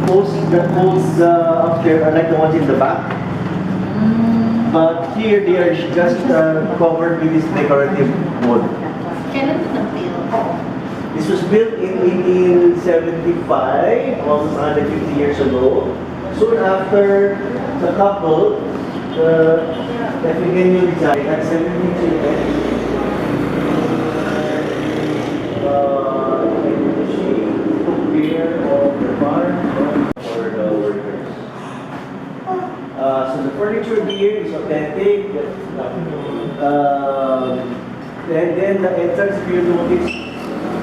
posts up there are like the ones in the back. But here they are just covered with this decorative wood. Kailan ito na-build? This was built in 1875, almost 150 years ago. Soon after the couple, the Effigenio design at 73. She took care of the barn for the workers. So the furniture here is authentic. And then the entrance, if you notice,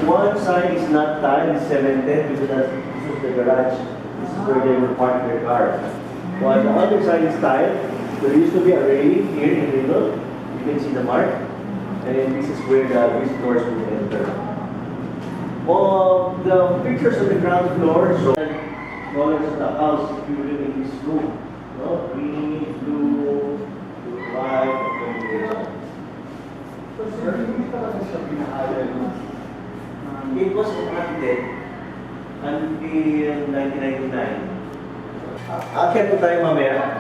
one side is not tiled, it's cemented because this is the garage. This is where they will park their car. While the other side is tiled, there used to be a railing here in the middle. You can see the mark. And this is where the visitors will enter. The pictures on the ground floor show colors of the house if you live in this room. No? Green, blue, white, and so sir, hindi pa kasi siya pinaaral. It was enacted until 1999. Akyat po tayo mamaya.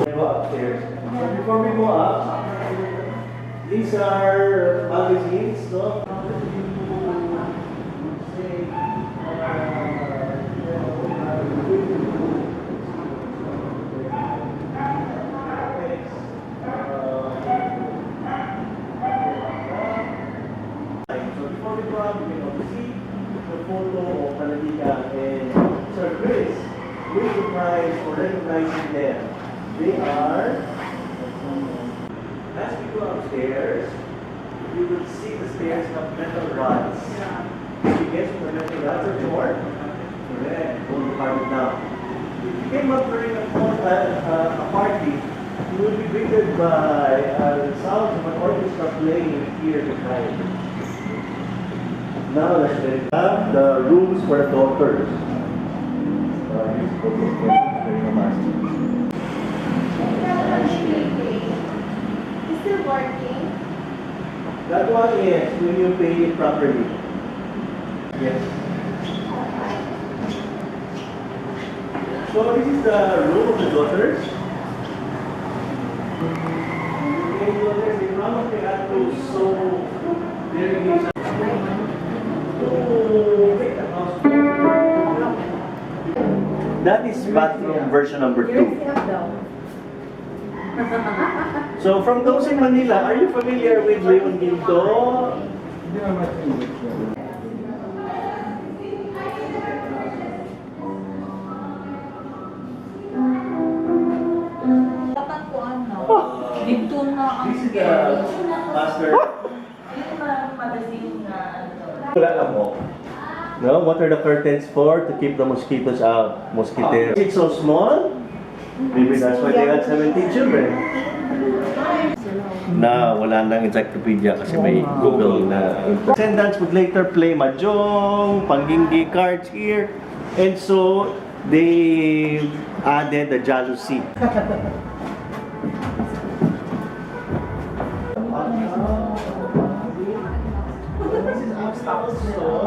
Go upstairs. So before we go up, these are magazines, no? Photo of Tana Dicang and Sir Chris will surprise or recognizing them. They are, as we go upstairs, you will see the stairs have metal rods. You guess what the metal rods are for? Correct, hold the party down. If you came up during a party, you will be greeted by sounds of an orchestra playing here behind. Now let's have the rooms for the daughters. Is still working? That one is when you pay it properly. Yes. So this is the room of the daughters. And daughters, they probably have to sew their engagement. That is bathroom version number 2. So from those in Manila, are you familiar with Leon Ginto? Dapat po ano? Dito na ang This is the master. Dito na ang magazine na ano. Wala lang mo. No, what are the curtains for? To keep the mosquitoes out. Mosquitoes. It's so small. Maybe that's why they had 17 children. Na wala nang encyclopedia kasi may Google na. Descendants would later play mahjong, panginggi cards here. And so, they added the jealousy. This is also